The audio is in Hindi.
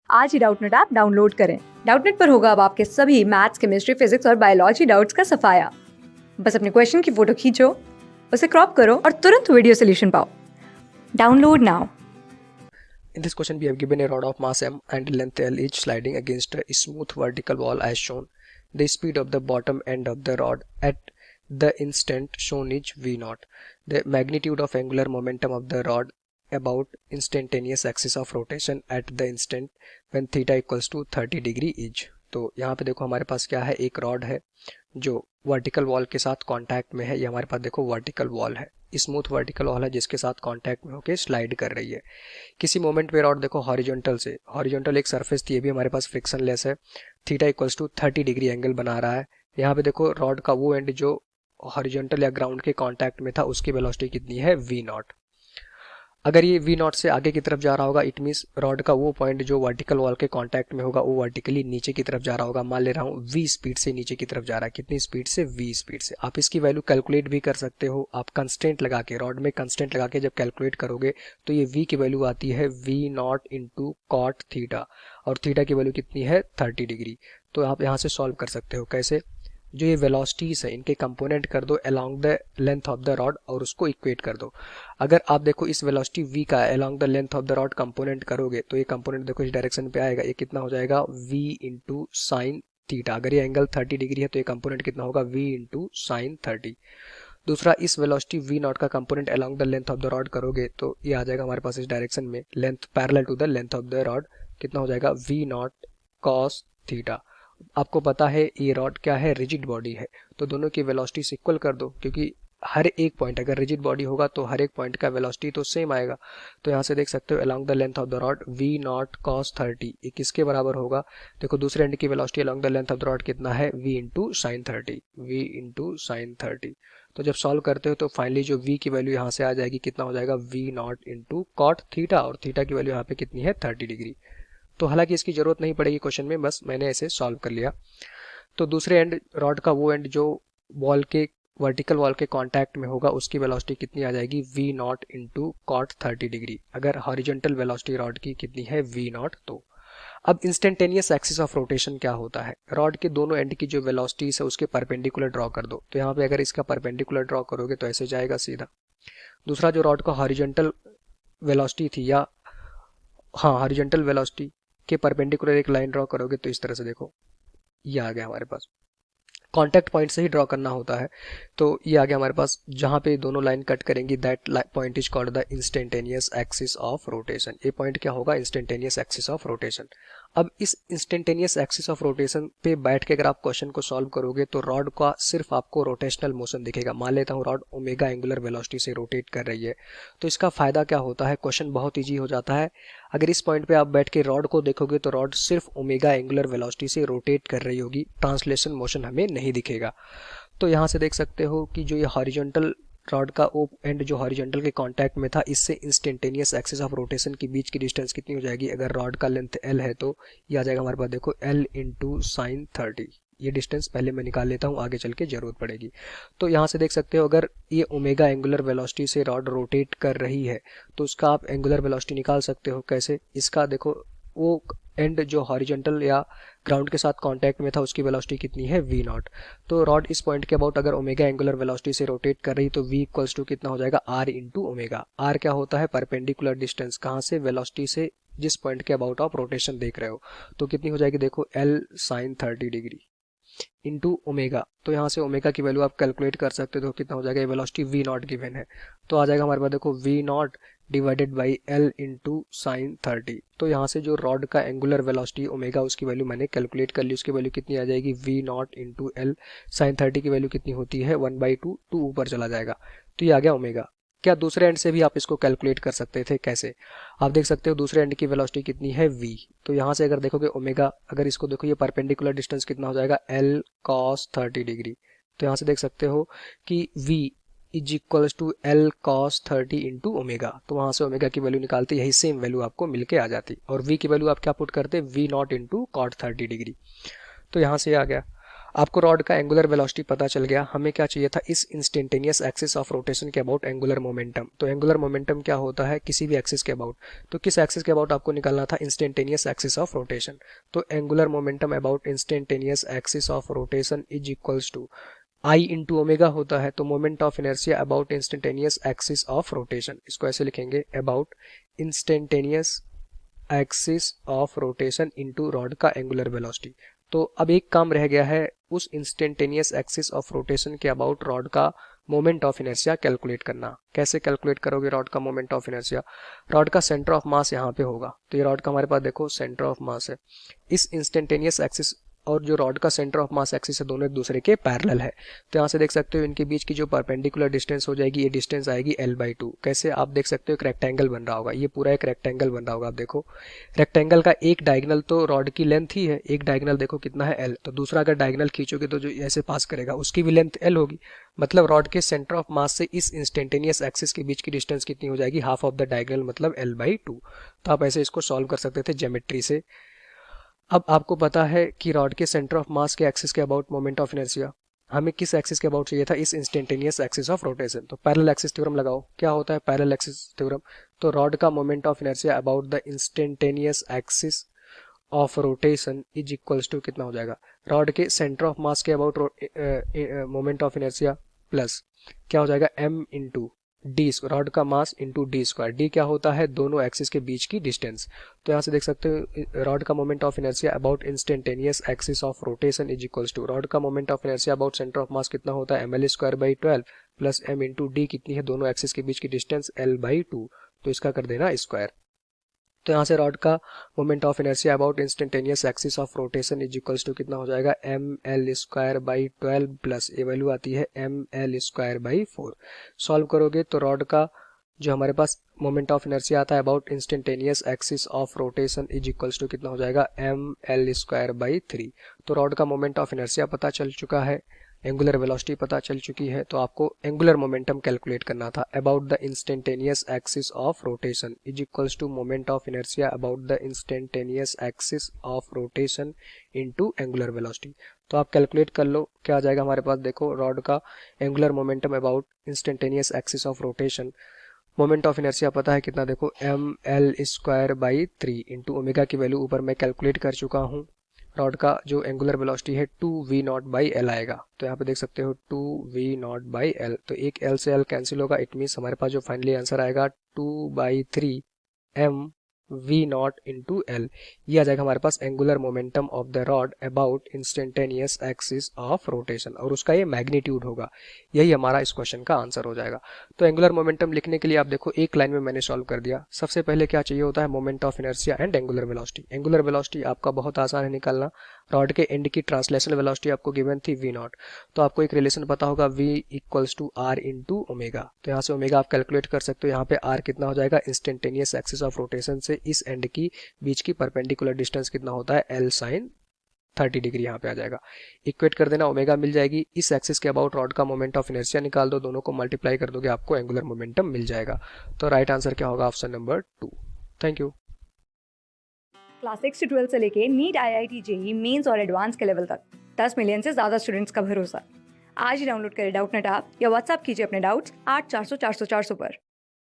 आज ही डाउटनेट ऐप डाउनलोड करें। डाउटनेट पर होगा अब आपके सभी मैथ्स, केमिस्ट्री, फिजिक्स और बायोलॉजी डाउट्स का सफाया। बस अपने क्वेश्चन की फोटो खींचो, उसे क्रॉप करो और तुरंत वीडियो सोल्यूशन पाओ। Download now. In this question, we have given a rod of mass m and length l each sliding against a smooth vertical wall as shown. The speed of the bottom end of the rod at the instant shown is v naught. The magnitude of angular momentum of the rod about instantaneous axis of rotation at the instant when theta equals to 30 degree is. तो यहाँ पे देखो हमारे पास क्या है, एक रॉड है जो वर्टिकल वॉल के साथ कांटेक्ट में है। ये हमारे पास देखो वर्टिकल वॉल है, स्मूथ वर्टिकल वॉल है जिसके साथ कांटेक्ट में होके स्लाइड कर रही है। किसी मोमेंट पे रॉड देखो हॉरिजॉन्टल एक सरफेस थी, ये भी हमारे पास फ्रिक्शन लेस है, theta equals to 30 degree angle बना रहा है। यहाँ पे देखो रॉड का वो एंड जो हॉरिजॉन्टल या ग्राउंड के कांटेक्ट में था उसकी वेलोसिटी कितनी है, v नॉट। अगर ये v नॉट से आगे की तरफ जा रहा होगा इट मीन्स रॉड का वो पॉइंट जो वर्टिकल वॉल के कांटेक्ट में होगा वो वर्टिकली नीचे की तरफ जा रहा होगा। मान ले रहा हूँ v स्पीड से नीचे की तरफ जा रहा है। कितनी स्पीड से, v स्पीड से। आप इसकी वैल्यू कैलकुलेट भी कर सकते हो। आप कंस्टेंट लगा के, रॉड में कंस्टेंट लगा के जब कैलकुलेट करोगे तो ये v की वैल्यू आती है v not into cot theta, और थीटा की वैल्यू कितनी है, 30 डिग्री। तो आप यहाँ से सॉल्व कर सकते हो। कैसे, जो ये वेलोसिटीज है इनके कंपोनेंट कर दो along the length of the rod और उसको इक्वेट कर दो। अगर आप देखो इस वेलोसिटी v का along the length of the rod component करोगे तो ये कंपोनेंट देखो इस डायरेक्शन पे आएगा। ये कितना हो जाएगा, v इंटू साइन थीटा। अगर ये एंगल 30 डिग्री है तो ये कंपोनेंट कितना होगा, v इंटू साइन 30। दूसरा, इस वेलोसिटी v नॉट का component along the length of the rod करोगे तो ये आ जाएगा हमारे पास इस डायरेक्शन में, length parallel to the length of the rod. कितना हो जाएगा, v नॉट कॉस थीटा। आपको पता है ये रॉड क्या है, रिजिड बॉडी है, तो दोनों की वेलोसिटी इक्वल कर दो, क्योंकि हर एक पॉइंट अगर रिजिड बॉडी होगा तो हर एक पॉइंट का वेलोसिटी तो सेम आएगा। तो यहाँ से देख सकते हो along the length of the rod v not cos 30 ये किसके बराबर होगा। देखो दूसरे एंड की velocity along the length of the rod कितना है, v into sine 30, v into sine 30। तो जब सॉल्व करते हो तो फाइनली जो v की वैल्यू यहाँ से आ जाएगी, कितना हो जाएगा, v not into cot theta, और थीटा की वैल्यू यहाँ पे कितनी है, 30 डिग्री। तो हालांकि इसकी जरूरत नहीं पड़ेगी क्वेश्चन में, बस मैंने ऐसे सॉल्व कर लिया। तो दूसरे एंड रॉड का वो एंड जो वॉल के वर्टिकल वॉल के कांटेक्ट में होगा उसकी वेलोसिटी कितनी आ जाएगी, v not into cot 30 degree. अगर हॉरिजॉन्टल वेलोसिटी रॉड की कितनी है, v नॉट। तो अब इंस्टेंटेनियस एक्सिस ऑफ रोटेशन क्या होता है, रॉड के दोनों एंड की जो वेलोसिटीज है उसके परपेंडिकुलर ड्रॉ कर दो। तो यहाँ पे अगर इसका परपेंडिकुलर ड्रॉ करोगे तो ऐसे जाएगा सीधा। दूसरा, जो रॉड का हॉरिजॉन्टल वेलोसिटी थी या हॉरिजॉन्टल वेलोसिटी के परपेंडिकुलर एक लाइन ड्रॉ करोगे तो इस तरह से देखो ये आ गया हमारे पास। कांटेक्ट पॉइंट से ही ड्रॉ करना होता है। तो ये आ गया हमारे पास, जहां पे दोनों लाइन कट करेंगी that point is called the instantaneous axis of rotation. ये पॉइंट क्या होगा, इंस्टेंटेनियस एक्सिस ऑफ रोटेशन। अब इस इंस्टेंटेनियस एक्सिस ऑफ रोटेशन पे बैठ के अगर आप क्वेश्चन को सॉल्व करोगे तो रॉड का सिर्फ आपको रोटेशनल मोशन दिखेगा। मान लेता हूँ रॉड ओमेगा एंगुलर वेलोसिटी से रोटेट कर रही है, तो इसका फायदा क्या होता है, क्वेश्चन बहुत ईजी हो जाता है। अगर इस पॉइंट पे आप बैठ के रॉड को देखोगे तो रॉड सिर्फ ओमेगा एंगुलर वेलोसिटी से रोटेट कर रही होगी, ट्रांसलेशन मोशन हमें नहीं दिखेगा। तो यहाँ से देख सकते हो कि जो ये हॉरिजॉन्टल रॉड का ओ एंड जो हॉरिजॉन्टल के कांटेक्ट में था, इससे इंस्टेंटेनियस एक्सिस ऑफ रोटेशन के बीच की डिस्टेंस कितनी हो जाएगी। अगर रॉड का लेंथ l है तो ये आ जाएगा हमारे पास देखो l इंटू साइन 30। ये डिस्टेंस पहले मैं निकाल लेता हूँ, आगे चल के जरूरत पड़ेगी। तो यहाँ से देख सकते हो अगर ये ओमेगा एंगुलर वेलोसिटी से रॉड रोटेट कर रही है तो उसका आप एंगुलर वेलोसिटी निकाल सकते हो। कैसे, इसका देखो वो एंड जो हॉरिजॉन्टल या ग्राउंड के साथ कांटेक्ट में था उसकी वेलोसिटी कितनी है, v नॉट। तो रॉड इस पॉइंट के अबाउट अगर ओमेगा एंगुलर वेलोसिटी से रोटेट कर रही तो v इक्वल्स टू कितना हो जाएगा, r इंटू ओमेगा। r क्या होता है, परपेंडिकुलर डिस्टेंस, कहाँ से, वेलोसिटी से जिस पॉइंट के अबाउट आप रोटेशन देख रहे हो। तो कितनी हो जाएगी, देखो l sine 30 degree into omega. तो यहाँ से ओमेगा की वैल्यू आप कैलकुलेट कर सकते हो, तो कितना हो जाएगा, वेलोसिटी v नॉट गिवन है तो आ जाएगा हमारे पास देखो v not divided by l into sine 30। तो यहाँ से जो रॉड का एंगुलर वेलोसिटी ओमेगा उसकी वैल्यू मैंने कैलकुलेट कर ली, उसकी वैल्यू कितनी आ जाएगी, v not into l sine 30 की वैल्यू कितनी होती है, 1/2, 2 ऊपर चला जाएगा तो ये आ गया ओमेगा। क्या दूसरे एंड से भी आप इसको कैलकुलेट कर सकते थे, कैसे, आप देख सकते हो दूसरे एंड की वेलोसिटी कितनी है, v। तो यहाँ से अगर देखोगे ओमेगा, अगर इसको देखो ये परपेंडिकुलर डिस्टेंस कितना हो जाएगा, l cos 30 डिग्री। तो यहाँ से देख सकते हो कि v is equals to l cos 30 into omega. तो वहाँ से ओमेगा की वैल्यू निकालते यही सेम वैल्यू आपको मिलके आ जाती, और v की वैल्यू आप क्या पुट करते, v not into cot 30 degree. तो यहाँ से आ गया। आपको रॉड का एंगुलर वेलोसिटी पता चल गया, हमें क्या चाहिए था, इस इंस्टेंटेनियस एक्सिस ऑफ रोटेशन के अबाउट एंगुलर मोमेंटम। तो एंगुलर मोमेंटम क्या होता है, किसी भी एक्सिस के अबाउट। तो किस एक्सिस के अबाउट आपको निकालना था, इंस्टेंटेनियस एक्सिस ऑफ रोटेशन। तो angular momentum about instantaneous axis of rotation is equals to I into omega होता है। तो moment of inertia about instantaneous axis of rotation, इसको ऐसे लिखेंगे, about instantaneous axis of rotation into rod का एंगुलर वेलोसिटी। तो अब एक काम रह गया है, उस इंस्टेंटेनियस एक्सिस ऑफ रोटेशन के अबाउट रॉड का मोमेंट ऑफ इनर्शिया कैलकुलेट करना। कैसे कैलकुलेट करोगे रॉड का मोमेंट ऑफ इनर्शिया, रॉड का सेंटर ऑफ मास यहाँ पे होगा, तो ये रॉड का हमारे पास देखो सेंटर ऑफ मास है। इस इंस्टेंटेनियस एक्सिस और जो रॉड का सेंटर ऑफ मास एक्सिस है दोनों एक दूसरे के पैरेलल है। तो यहाँ से देख सकते हो इनके बीच की जो परपेंडिकुलर डिस्टेंस हो जाएगी, ये डिस्टेंस आएगी L/2। कैसे, आप देख सकते हो एक रेक्टेंगल बन रहा होगा, ये पूरा एक रेक्टेंगल बन रहा होगा। आप देखो रेक्टेंगल का एक डायगोनल तो रॉड की लेंथ ही है, एक डायगोनल देखो कितना है L, तो दूसरा अगर डायगोनल खींचोगे तो जो ऐसे पास करेगा उसकी भी लेंथ L होगी। मतलब रॉड के सेंटर ऑफ मास से इस इंस्टेंटेनियस एक्सिस के बीच की डिस्टेंस कितनी हो जाएगी, हाफ ऑफ द डायगोनल, मतलब L/2। तो आप ऐसे इसको सॉल्व कर सकते थे ज्योमेट्री से। अब आपको पता है कि रॉड के सेंटर ऑफ मास के एक्सिस के अबाउट मोमेंट ऑफ इनर्शिया, हमें किस एक्सिस के अबाउट चाहिए था, इस इंस्टेंटेनियस एक्सिस ऑफ रोटेशन। तो पैरेलल एक्सिस थ्योरम लगाओ। क्या होता है पैरेलल एक्सिस थ्योरम, तो रॉड का moment of inertia about the instantaneous axis of rotation is equals to कितना हो जाएगा, रॉड के सेंटर ऑफ मास के about moment of inertia plus क्या हो जाएगा, m इंटू डी, रॉड का mass into d square. D क्या होता है, दोनों एक्सिस के बीच की डिस्टेंस। तो यहाँ से देख सकते हो रॉड का moment of inertia about instantaneous axis of rotation is equals to, rod का moment of inertia about centre of mass कितना होता है, ml²/12 plus m into D, कितनी है, दोनों एक्सिस के बीच की डिस्टेंस L/2। तो इसका कर देना स्क्वायर। तो यहाँ से रॉड का moment of inertia about instantaneous axis of rotation is equals to कितना हो जाएगा, ml²/12 प्लस ये वैल्यू आती है ml²/4। सॉल्व करोगे तो रॉड का जो हमारे पास मोमेंट ऑफ इनर्शिया आता है about instantaneous axis of rotation is equals to कितना हो जाएगा, ml²/3। तो रॉड का मोमेंट ऑफ इनर्शिया पता चल चुका है, एंगुलर वेलोसिटी पता चल चुकी है, तो आपको एंगुलर मोमेंटम कैलकुलेट करना था about the instantaneous axis of rotation is equals to moment of inertia about the instantaneous axis of rotation into angular velocity. तो आप कैलकुलेट कर लो क्या आ जाएगा हमारे पास, देखो रॉड का angular momentum about instantaneous axis of rotation, moment of inertia पता है कितना, देखो ml²/3 इंटू ओमेगा की वैल्यू ऊपर मैं कैलकुलेट कर चुका हूँ। रॉड का जो एंगुलर वेलोसिटी है 2v0/L आएगा। तो यहाँ पे देख सकते हो 2v0/L, तो एक L से L कैंसिल होगा, इट मीन्स हमारे पास जो फाइनली आंसर आएगा 2/3 mv0 इंटू L। ये आ जाएगा हमारे पास angular momentum of the rod about instantaneous axis of rotation, और उसका ये मैग्नीट्यूड होगा। यही हमारा इस क्वेश्चन का आंसर हो जाएगा। तो एंगुलर मोमेंटम लिखने के लिए आप देखो एक लाइन में मैंने सॉल्व कर दिया। सबसे पहले क्या चाहिए होता है, moment of inertia and angular velocity. Angular velocity आपका बहुत आसान है निकालना, रॉड के एंड की ट्रांसलेशनल वेलोसिटी आपको गिवन थी v0, तो आपको एक रिलेशन पता होगा v equals to r into omega. तो यहाँ से ओमेगा आप कैलकुलेट कर सकते हो, यहाँ पे r कितना हो जाएगा, इंस्टेंटेनियस एक्सिस ऑफ रोटेशन से इस एंड की बीच की परपेंडिकुलर डिस्टेंस कितना होता है, L sin 30 डिग्री यहाँ पे आ जाएगा। इक्वेट कर देना, ओमेगा मिल जाएगी, इस एक्सिस के अबाउट रॉड का मोमेंट ऑफ इनर्शिया निकाल दो, दोनों को मल्टीप्लाई कर दोगे आपको एंगुलर मोमेंटम मिल जाएगा। तो राइट आंसर क्या होगा, option number 2। Thank you. Class 6 से 12 से लेके नीट, IIT, JEE मेंस और एडवांस के लेवल तक 10 मिलियन से ज़्यादा स्टूडेंट्स का भरोसा। आज ही डाउनलोड करें डाउटनेट ऐप या व्हाट्सएप कीजिए अपने डाउट्स 8400 400 400 पर।